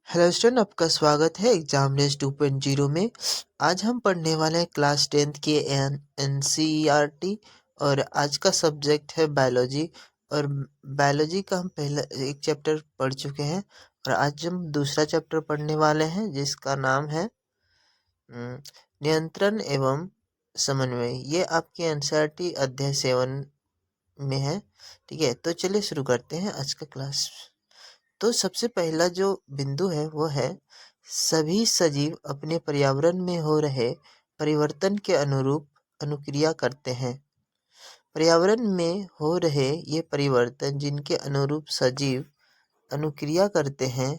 Hello student, आपका स्वागत है एग्जाम रेस 2.0 में। आज हम पढ़ने वाले हैं क्लास 10th के एनसीईआरटी और आज का सब्जेक्ट है बायोलॉजी। और बायोलॉजी का हम पहले एक चैप्टर पढ़ चुके हैं और आज हम दूसरा चैप्टर पढ़ने वाले हैं जिसका नाम है नियंत्रण एवं समन्वय। ये आपके एनसीईआरटी अध्याय 7 में है। ठीक है, तो चलिए शुरू करते हैं आज का क्लास। तो सबसे पहला जो बिंदु है वो है सभी सजीव अपने पर्यावरण में हो रहे परिवर्तन के अनुरूप अनुक्रिया करते हैं। पर्यावरण में हो रहे ये परिवर्तन जिनके अनुरूप सजीव अनुक्रिया करते हैं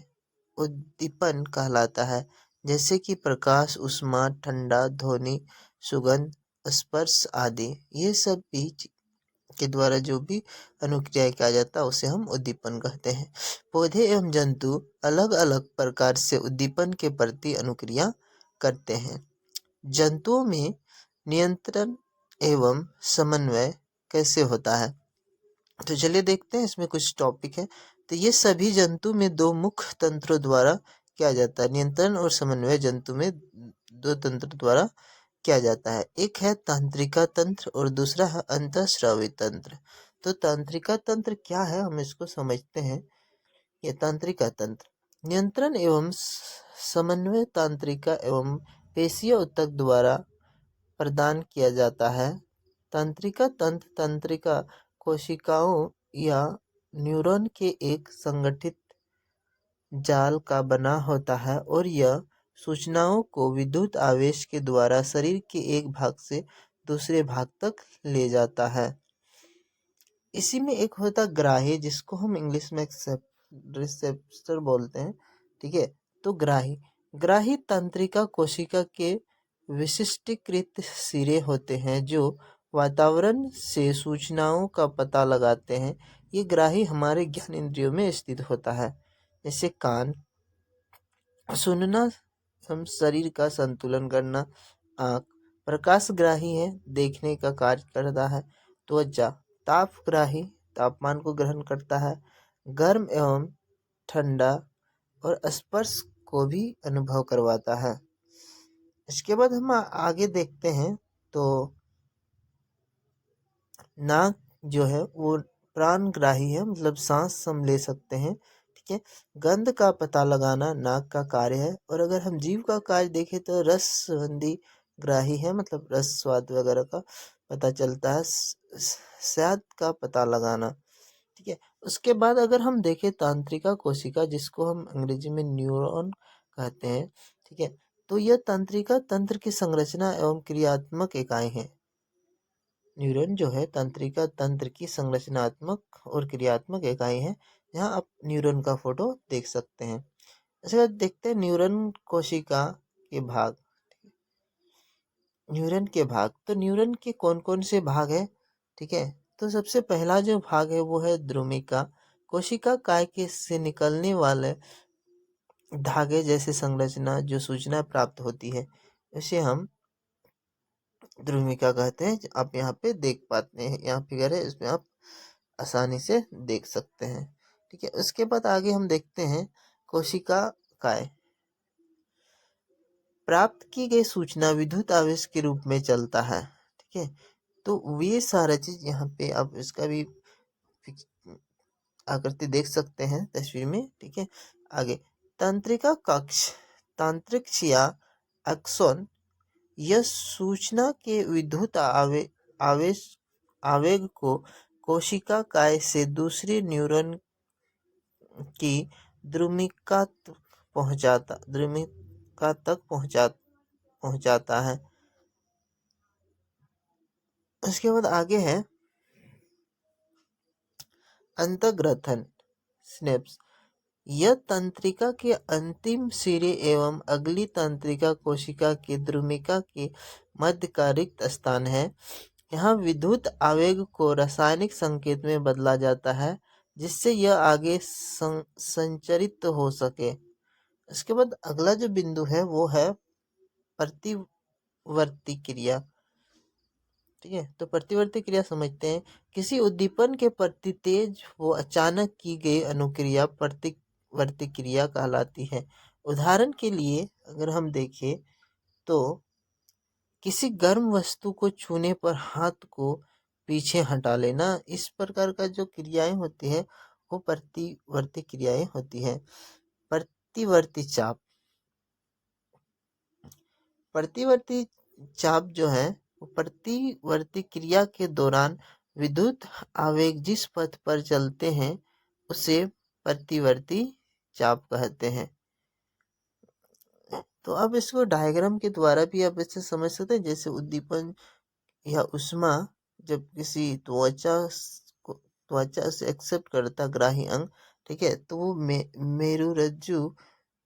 उद्दीपन कहलाता है। जैसे कि प्रकाश, ऊष्मा, ठंडा, ध्वनि, सुगंध, स्पर्श आदि। ये सब भी के द्वारा जो भी अनुक्रिया किया जाता है उसे हम उद्दीपन कहते हैं। पौधे एवं जंतु अलग अलग प्रकार से उद्दीपन के प्रति अनुक्रिया करते हैं। जंतुओं में नियंत्रण एवं समन्वय कैसे होता है, तो चलिए देखते हैं। इसमें कुछ टॉपिक है। तो ये सभी जंतु में दो मुख्य तंत्रों द्वारा किया जाता है। नियंत्रण और समन्वय जंतु में दो तंत्र द्वारा किया जाता है। एक है तंत्रिका तंत्र और दूसरा है अंतःस्रावी तंत्र। तो तंत्रिका तंत्र क्या है, हम इसको समझते हैं। ये तंत्रिका तंत्र नियंत्रण एवं समन्वय तंत्रिका एवं पेशीय ऊतक द्वारा प्रदान किया जाता है। तंत्रिका तंत्र तंत्रिका कोशिकाओं या न्यूरॉन के एक संगठित जाल का बना होता है और यह सूचनाओं को विद्युत आवेश के द्वारा शरीर के एक भाग से दूसरे भाग तक ले जाता है। इसी में एक होता ग्राही, जिसको हम इंग्लिश में रिसेप्टर बोलते हैं। ठीक है, तो ग्राही तंत्रिका कोशिका के विशिष्टीकृत सिरे होते हैं जो वातावरण से सूचनाओं का पता लगाते हैं। ये ग्राही हमारे ज्ञान इंद्रियों में स्थित होता है, जैसे कान सुनना, हम शरीर का संतुलन करना। आँख प्रकाशग्राही है, देखने का कार्य करता है। त्वचा तापग्राही, तापमान को ग्रहण करता है। गर्म एवं ठंडा और स्पर्श को भी अनुभव करवाता है। इसके बाद हम आगे देखते हैं तो नाक जो है वो प्राणग्राही है, मतलब सांस हम ले सकते हैं। ठीक है, गंध का पता लगाना नाक का कार्य है। और अगर हम जीव का कार्य देखें तो रसबंदी ग्राही है, मतलब रस स्वाद वगैरह का पता चलता है। स्वाद का पता लगाना। ठीक है, उसके बाद अगर हम देखें तंत्रिका कोशिका, जिसको हम अंग्रेजी में न्यूरॉन कहते हैं। ठीक है, तो यह तंत्रिका तंत्र की संरचना एवं क्रियात्मक इकाई है। न्यूरॉन जो है तंत्रिका तंत्र की संरचनात्मक और क्रियात्मक इकाई है। यहाँ आप न्यूरॉन का फोटो देख सकते हैं। इसके बाद देखते हैं न्यूरॉन कोशिका के भाग। न्यूरॉन के भाग, तो न्यूरॉन के कौन कौन से भाग है। ठीक है, तो सबसे पहला जो भाग है वो है द्रुमिका। कोशिका काय के से निकलने वाले धागे जैसे संरचना जो सूचना प्राप्त होती है उसे हम ध्रुमिका कहते हैं। आप यहाँ पे देख पाते हैं, यहाँ फिगर है, इसमें आप आसानी से देख सकते हैं। ठीक है, उसके बाद आगे हम देखते हैं कोशिका काय। प्राप्त की गई सूचना विद्युत आवेश के रूप में चलता है। ठीक है, तो ये सारा चीज यहाँ पे आप इसका भी आकृति देख सकते हैं तस्वीर में। ठीक है, आगे तंत्रिका कक्ष, तांत्रिक या एक्सोन, यह सूचना के विद्युत आवेश आवेग को कोशिका काय से दूसरे न्यूरॉन की द्रुमिका तक पहुंचाता है। उसके बाद आगे है अंतःग्रथन स्नेप्स। यह तंत्रिका के अंतिम सिरे एवं अगली तंत्रिका कोशिका के द्रुमिका के मध्य का रिक्त स्थान है। यहाँ विद्युत आवेग को रासायनिक संकेत में बदला जाता है जिससे यह आगे संचरित हो सके। इसके बाद अगला जो बिंदु है वो है प्रतिवर्ती क्रिया। ठीक है, तो प्रतिवर्ती क्रिया समझते हैं। किसी उद्दीपन के प्रति तेज वो अचानक की गई अनुक्रिया प्रतिवर्ती क्रिया कहलाती है। उदाहरण के लिए अगर हम देखें तो किसी गर्म वस्तु को छूने पर हाथ को पीछे हटा लेना, इस प्रकार का जो क्रियाएं होती है वो प्रतिवर्ती क्रियाएं होती है। प्रतिवर्ती चाप, प्रतिवर्ती चाप जो है वो प्रतिवर्ती क्रिया के दौरान विद्युत आवेग जिस पथ पर चलते हैं उसे प्रतिवर्ती चाप कहते हैं। तो अब इसको डायग्राम के द्वारा भी आप इसे समझ सकते हैं। जैसे उद्दीपन या उष्मा जब किसी त्वचा से एक्सेप्ट करता ग्राही अंग, ठीक है, तो वो मेरुरज्जु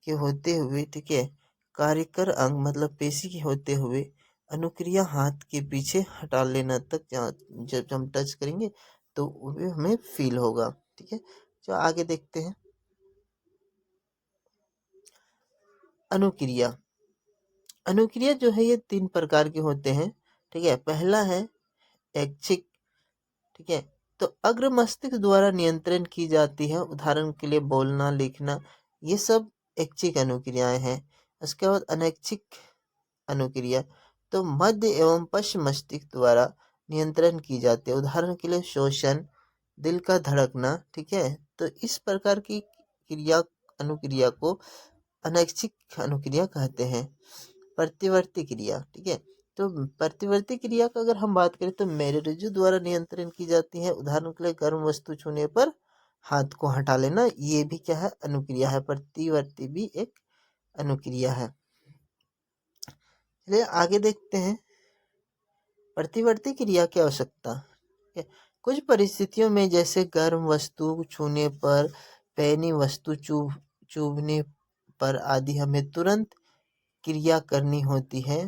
के होते हुए, ठीक है, कार्यकर अंग मतलब पेशी के होते हुए अनुक्रिया हाथ के पीछे हटा लेना तक जब हम टच करेंगे तो वो हमें फील होगा। ठीक है, तो आगे देखते हैं। अनुक्रिया, अनुक्रिया जो है ये 3 प्रकार के होते हैं। ठीक है, पहला है ऐच्छिक। ठीक है, तो अग्र मस्तिष्क द्वारा नियंत्रण की जाती है। उदाहरण के लिए बोलना, लिखना, ये सब ऐच्छिक अनुक्रियाएं हैं। उसके बाद अनैच्छिक अनुक्रिया तो मध्य एवं पश्चिम मस्तिष्क द्वारा नियंत्रण की जाती है। उदाहरण के लिए श्वसन, दिल का धड़कना। ठीक है, तो इस प्रकार की क्रिया अनुक्रिया को अनैच्छिक अनुक्रिया कहते हैं। प्रतिवर्ती क्रिया, ठीक है, तो प्रतिवर्ती क्रिया का अगर हम बात करें तो मेरुरज्जु द्वारा नियंत्रण की जाती है। उदाहरण के लिए गर्म वस्तु छूने पर हाथ को हटा लेना, ये भी क्या है, अनुक्रिया है। प्रतिवर्ती भी एक अनुक्रिया है। चलिए आगे देखते हैं प्रतिवर्ती क्रिया की आवश्यकता। कुछ परिस्थितियों में जैसे गर्म वस्तु छूने पर, पैनी वस्तु चुभने पर आदि हमें तुरंत क्रिया करनी होती है,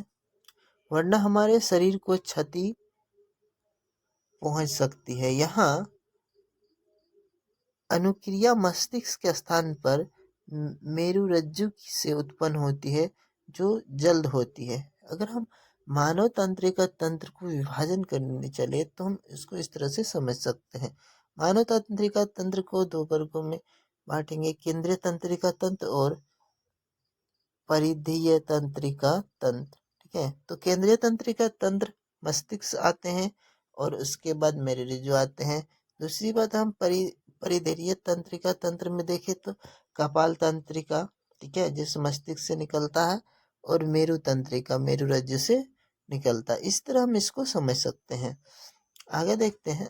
वरना हमारे शरीर को क्षति पहुंच सकती है। यहाँ अनुक्रिया मस्तिष्क के स्थान पर मेरुरज्जु से उत्पन्न होती है जो जल्द होती है। अगर हम मानव तंत्रिका तंत्र को विभाजन करने चले तो हम इसको इस तरह से समझ सकते हैं। मानव तंत्रिका तंत्र को 2 वर्गों में बांटेंगे, केंद्रीय तंत्रिका तंत्र और परिधीय तंत्रिका तंत्र। ठीक है, तो केंद्रीय तंत्रिका तंत्र मस्तिष्क आते हैं और उसके बाद मेरुरज्जु आते हैं। दूसरी बात हम परिधीय तंत्रिका तंत्र में देखें तो कपाल तंत्रिका, ठीक है, जिस मस्तिष्क से निकलता है, और मेरु तंत्रिका मेरुरज्जु से निकलता है। इस तरह हम इसको समझ सकते हैं। आगे देखते हैं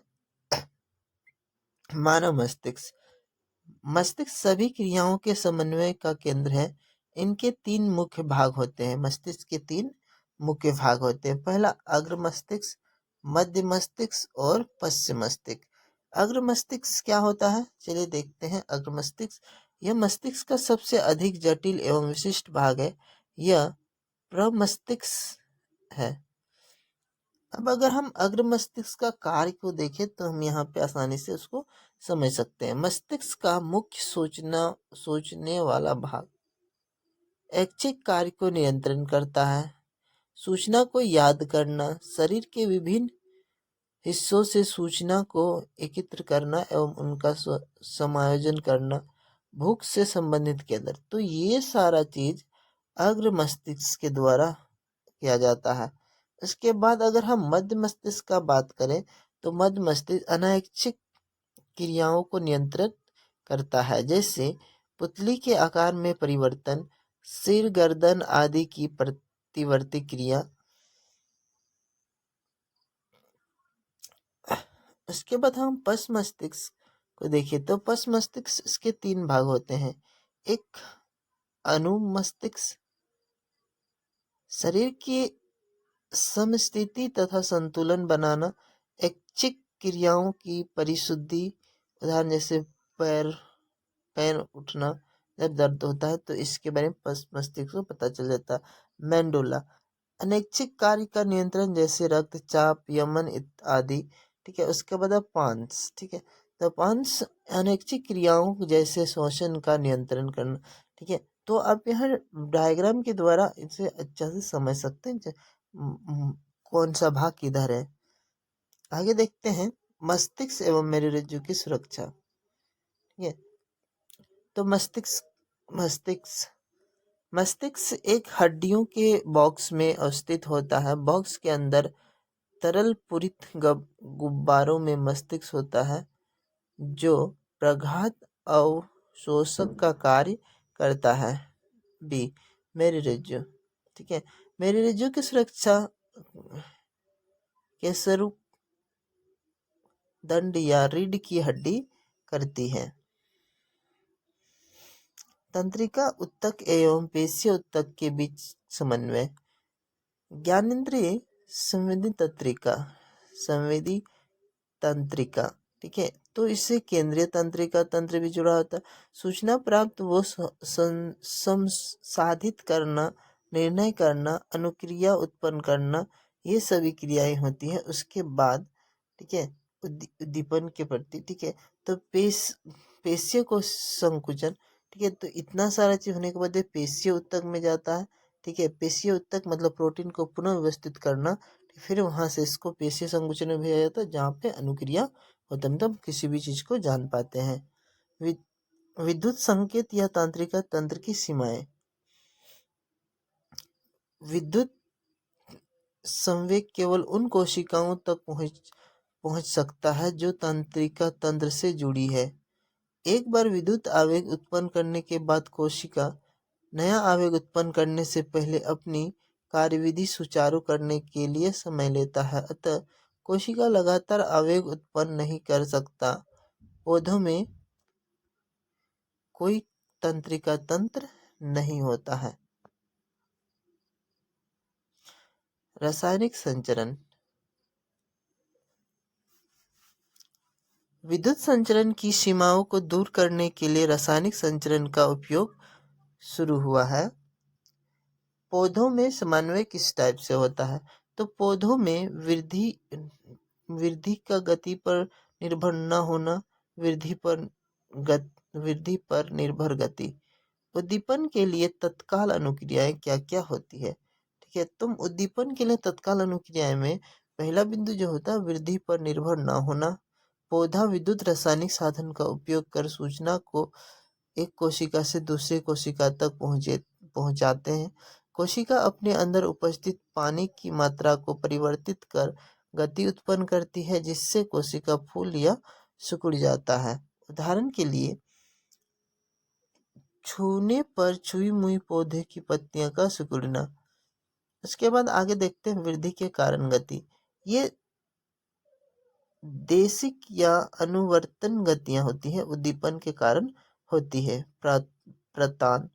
मानव मस्तिष्क। मस्तिष्क सभी क्रियाओं के समन्वय का केंद्र है। इनके 3 मुख्य भाग होते हैं। मस्तिष्क के 3 मुख्य भाग होते हैं। पहला अग्र मस्तिष्क, मध्य मस्तिष्क और पश्चिम मस्तिष्क। अग्र मस्तिष्क क्या होता है, चलिए देखते हैं। अग्र मस्तिष्क यह मस्तिष्क का सबसे अधिक जटिल एवं विशिष्ट भाग है। यह प्रमस्तिष्क है। अब अगर हम अग्र मस्तिष्क का कार्य को देखें तो हम यहाँ पे आसानी से उसको समझ सकते हैं। मस्तिष्क का मुख्य सोचने वाला भाग ऐच्छिक कार्य को नियंत्रण करता है। सूचना को याद करना, शरीर के विभिन्न हिस्सों से सूचना को एकत्र करना एवं उनका समायोजन करना, भूख से संबंधित केंद्र, तो ये सारा चीज अग्र मस्तिष्क के द्वारा किया जाता है। इसके बाद अगर हम मध्य मस्तिष्क का बात करें तो मध्य मस्तिष्क अनैच्छिक क्रियाओं को नियंत्रित करता है, जैसे पुतली के आकार में परिवर्तन, सिर, गर्दन आदि की प्रतिवर्ती क्रिया। उसके बाद हम पश्च मस्तिष्क को देखें तो पश्च मस्तिष्क इसके 3 भाग होते हैं। एक अनुमस्तिष्क शरीर की समस्थिति तथा संतुलन बनाना, ऐच्छिक क्रियाओं की परिशुद्धि, उदाहरण जैसे पैर पैर उठना, जब दर्द होता है तो इसके बारे में पश्च मस्तिष्क को पता चल जाता है। मेंडुला अनैच्छिक कार्य का नियंत्रण जैसे रक्तचाप, यमन आदि। ठीक है, उसके बाद पांस, ठीक है, तो पांस अनैच्छिक क्रियाओं जैसे श्वसन का नियंत्रण करना। ठीक है, तो आप यहाँ डायग्राम के द्वारा इसे अच्छा से समझ सकते हैं कौन सा भाग किधर है। आगे देखते हैं मस्तिष्क एवं मेरुरज्जु की सुरक्षा। ठीक है, तो मस्तिष्क मस्तिष्क एक हड्डियों के बॉक्स में अवस्थित होता है। बॉक्स के अंदर तरल पूरित गुब्बारों में मस्तिष्क होता है, जो प्रघात अवशोषक का कार्य करता है। बी, मेरुरज्जु। ठीक है, मेरुरज्जु की सुरक्षा के स्वरूप दंड या रीढ़ की हड्डी करती है। तंत्रिका ऊतक एवं पेशीय ऊतक के बीच समन्वय। ज्ञानेंद्रिय संवेदी तंत्रिका। ठीक है, तो इससे केंद्रीय तंत्रिका तंत्र भी जुड़ा होता है। सूचना प्राप्त वो संसाधित करना, निर्णय करना, अनुक्रिया उत्पन्न करना, ये सभी क्रियाएं होती हैं उसके बाद। ठीक है, उद्दीपन के प्रति। ठीक है, तो पेशियों को संकुचन। ठीक है, तो इतना सारा चीज होने के बाद पेशीय ऊतक में जाता है। ठीक है, पेशीय ऊतक मतलब प्रोटीन को पुनः व्यवस्थित करना, फिर वहां से इसको पेशीय संकुचन में भेजा जाता है, जहाँ पे अनुक्रिया होता है, मतलब किसी भी चीज को जान पाते हैं। विद्युत संकेत या तांत्रिका तंत्र की सीमाएं। विद्युत संवेग केवल उन कोशिकाओं तक पहुंच सकता है जो तंत्रिका तंत्र से जुड़ी है। एक बार विद्युत आवेग उत्पन्न करने के बाद कोशिका नया आवेग उत्पन्न करने से पहले अपनी कार्यविधि सुचारू करने के लिए समय लेता है। अतः कोशिका लगातार आवेग उत्पन्न नहीं कर सकता। पौधों में कोई तंत्रिका तंत्र नहीं होता है। रासायनिक संचरण। विद्युत संचरण की सीमाओं को दूर करने के लिए रासायनिक संचरण का उपयोग शुरू हुआ है। पौधों में समन्वय किस टाइप से होता है? तो पौधों में वृद्धि का गति पर निर्भर न होना, वृद्धि पर निर्भर गति। उद्दीपन के लिए तत्काल अनुक्रियाएं क्या क्या होती है? ठीक है, तुम उद्दीपन के लिए तत्काल अनुक्रियाएं में पहला बिंदु जो होता है वृद्धि पर निर्भर न होना। पौधा विद्युत रासायनिक साधन का उपयोग कर सूचना को एक कोशिका से दूसरे कोशिका तक पहुंचाते हैं। कोशिका अपने अंदर उपस्थित पानी की मात्रा को परिवर्तित कर गति उत्पन्न करती है, जिससे कोशिका फूल या सिकुड़ जाता है। उदाहरण के लिए, छूने पर छुई मुई पौधे की पत्तियां का सिकुड़ना। उसके बाद आगे देखते हैं वृद्धि के कारण गति। ये देशिक या अनुवर्तन गतियां होती हैं, उद्दीपन के कारण होती है। प्रतान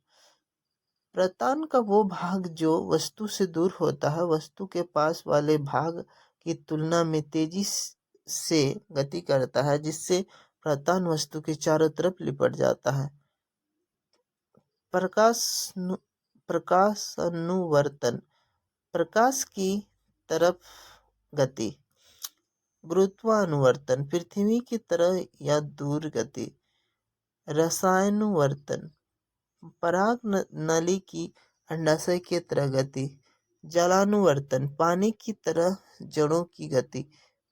प्रतान का वो भाग जो वस्तु से दूर होता है, वस्तु के पास वाले भाग की तुलना में तेजी से गति करता है, जिससे प्रतान वस्तु के चारों तरफ लिपट जाता है। प्रकाशानुवर्तन, प्रकाश की तरफ गति। गुरुत्वानुवर्तन, पृथ्वी की तरह या दूर गति। रसायनुवर्तन, पराग नली की अंडाशय की तरह गति। जलानुवर्तन, पानी की तरह जड़ों की गति।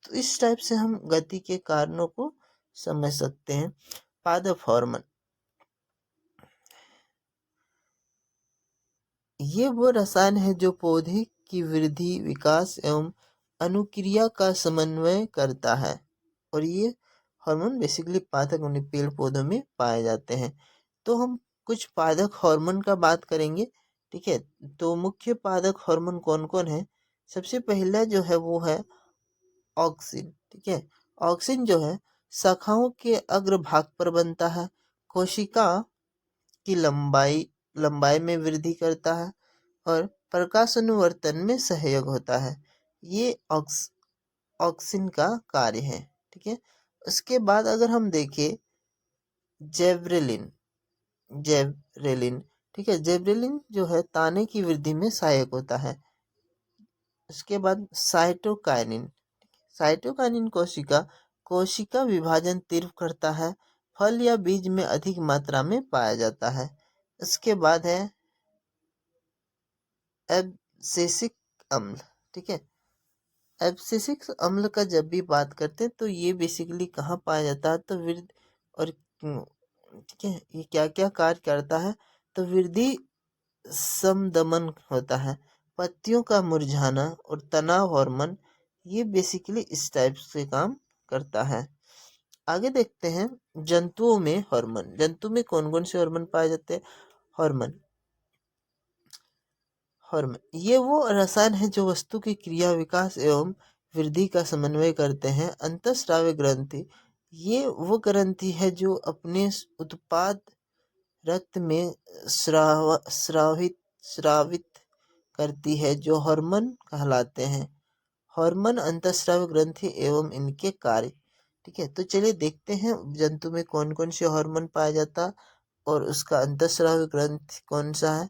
तो इस टाइप से हम गति के कारणों को समझ सकते हैं। पादप हार्मोन, ये वो रसायन है जो पौधे की वृद्धि, विकास एवं अनुक्रिया का समन्वय करता है। और ये हार्मोन बेसिकली पादप पेड़ पौधों में पाए जाते हैं। तो हम कुछ पादप हार्मोन का बात करेंगे। ठीक है, तो मुख्य पादप हार्मोन कौन कौन है? सबसे पहला जो है वो है ऑक्सिन। ठीक है, ऑक्सिन जो है शाखाओं के अग्रभाग पर बनता है, कोशिका की लंबाई में वृद्धि करता है और प्रकाश अनुवर्तन में सहयोग होता है। ये ऑक्सिन का कार्य है। ठीक है, उसके बाद अगर हम देखें जेब्रेलिन। ठीक है, जेब्रेलिन जो है ताने की वृद्धि में सहायक होता है। उसके बाद साइटोकाइनिन कोशिका विभाजन तीव्र करता है, फल या बीज में अधिक मात्रा में पाया जाता है। उसके बाद है एब्सिसिक अम्ल। ठीक है, एब्सिसिक अम्ल का जब भी बात करते हैं तो ये बेसिकली कहाँ पाया जाता है? तो वृद्ध और ठीक है, ये क्या क्या कार्य करता है? तो वृद्धि समदमन होता है, पत्तियों का मुरझाना और तनाव हार्मोन, ये बेसिकली इस टाइप से काम करता है। आगे देखते हैं जंतुओं में हार्मोन। जंतु में कौन कौन से हार्मोन पाए जाते हैं? हार्मोन हार्मोन ये वो रसायन है जो वस्तु की क्रिया, विकास एवं वृद्धि का समन्वय करते हैं। अंतःस्रावी ग्रंथि ये वो ग्रंथि है जो अपने उत्पाद रक्त में स्रावित करती है, जो हार्मोन कहलाते हैं। हार्मोन, अंतःस्रावी ग्रंथि एवं इनके कार्य। ठीक है, तो चलिए देखते हैं जंतु में कौन कौन से हार्मोन पाया जाता और उसका अंतःस्रावी ग्रंथि कौन सा है।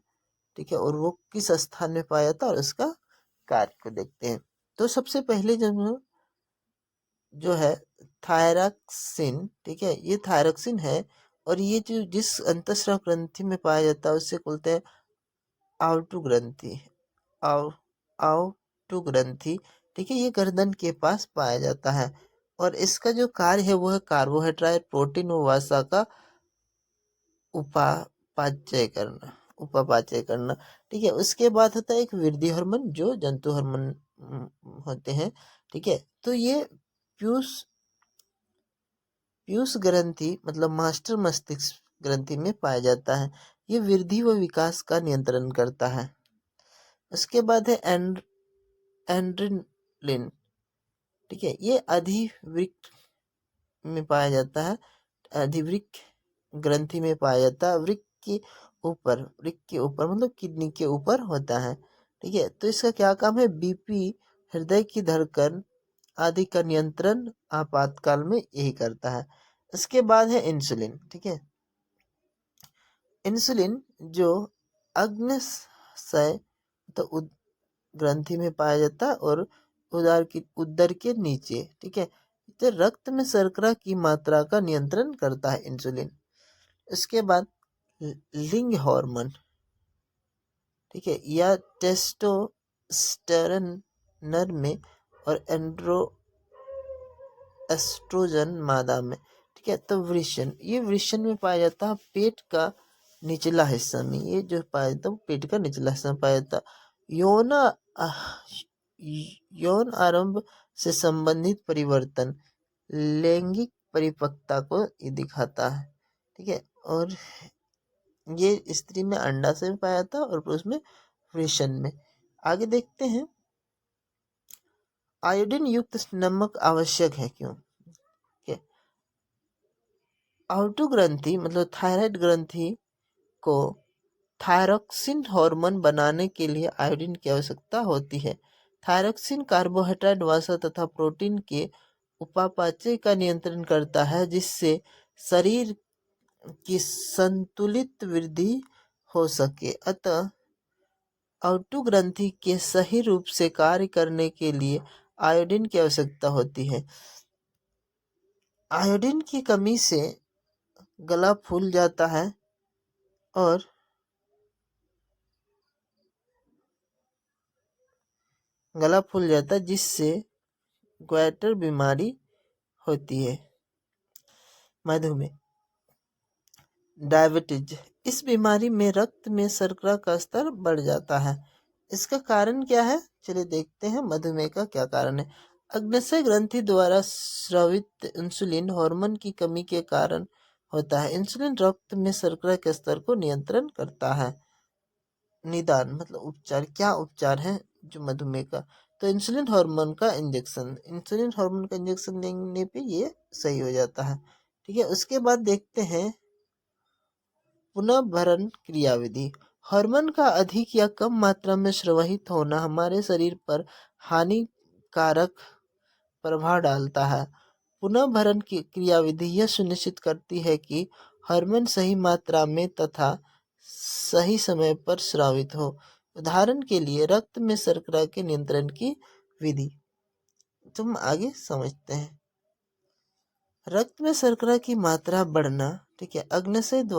ठीक है, और वो किस स्थान में पाया जाता और उसका कार्य को देखते हैं। तो सबसे पहले जो है थायरॉक्सिन। ठीक है, ये थायरॉक्सिन है और ये जो जिस अंतःस्राव ग्रंथि में पाया जाता है उससे बोलते हैं आउटू ग्रंथि। आउ आउटू ग्रंथि। ठीक है, ये गर्दन के पास पाया जाता है और इसका जो कार्य है वो है कार्बोहाइड्रेट, प्रोटीन व वसा का उपापचय करना उपापचय करना। ठीक है, उसके बाद होता है एक वृद्धि हार्मोन जो जंतु हार्मोन होते हैं। ठीक है, तो ये पीयूष पीयूष ग्रंथि मतलब मास्टर मस्तिष्क ग्रंथि में पाया जाता है। ये वृद्धि व विकास का नियंत्रण करता है। उसके बाद है एंड्रिनलिन। ठीक है, ये अधिवृक्क में पाया जाता है। अधिवृक्क ग्रंथि में पाया जाता है। वृक्क के ऊपर मतलब किडनी के ऊपर होता है। ठीक है, तो इसका क्या काम है? बीपी, हृदय की धड़कन आदि का नियंत्रण आपातकाल में यही करता है। इसके बाद है इंसुलिन। ठीक है, इंसुलिन जो अग्न्याशय तो ग्रंथि में पाया जाता है और उदर के नीचे। ठीक है, तो रक्त में शर्करा की मात्रा का नियंत्रण करता है इंसुलिन। इसके बाद लिंग हार्मोन। ठीक है, या टेस्टोस्टेरोन नर में और एस्ट्रोजन मादा में। ठीक है, तो वृषण, ये वृषण में पाया जाता है पेट का निचला हिस्सा में। ये जो पाया जाता है पेट का निचला हिस्सा में पाया जाता है। यौन आरंभ से संबंधित परिवर्तन लैंगिक परिपक्वता को ये दिखाता है। ठीक है, और ये स्त्री में अंडा से भी पाया जाता है और पुरुष में वृषण में। आगे देखते हैं आयोडीन युक्त नमक आवश्यक है क्यों? आउटू ग्रंथि मतलब थायराइड ग्रंथि को थायरॉक्सिन हार्मोन बनाने के लिए आयोडीन की आवश्यकता होती है। थायरॉक्सिन कार्बोहाइड्रेट, वसा तथा प्रोटीन के उपापचय का नियंत्रण करता है, जिससे शरीर की संतुलित वृद्धि हो सके। अतः आउटू ग्रंथि के सही रूप से कार्य करने के लिए आयोडीन की आवश्यकता होती है। आयोडीन की कमी से गला फूल जाता है और जिससे ग्वाइटर बीमारी होती है। मधुमेह, डायबिटीज, इस बीमारी में रक्त में शर्करा का स्तर बढ़ जाता है। इसका कारण क्या है? चलिए देखते हैं मधुमेह का क्या कारण है। अग्न्याशय ग्रंथि द्वारा स्रावित इंसुलिन हार्मोन की कमी के कारण होता है। इंसुलिन रक्त में शर्करा के स्तर को नियंत्रण करता है। निदान मतलब उपचार, क्या उपचार है जो मधुमेह का? तो इंसुलिन हार्मोन का इंजेक्शन देने पे ये सही हो जाता है। ठीक है, उसके बाद देखते हैं पुनः भरण क्रियाविधि। हार्मोन का अधिक या कम मात्रा में स्रावित होना हमारे शरीर पर हानिकारक प्रभाव डालता है। पुनः भरण की क्रियाविधि यह सुनिश्चित करती है कि हार्मोन सही मात्रा में तथा सही समय पर स्रावित हो। उदाहरण के लिए रक्त में शर्करा के नियंत्रण की विधि तुम आगे समझते हैं। रक्त में शर्करा की मात्रा बढ़ना। ठीक है, अग्न्याशय द्वारा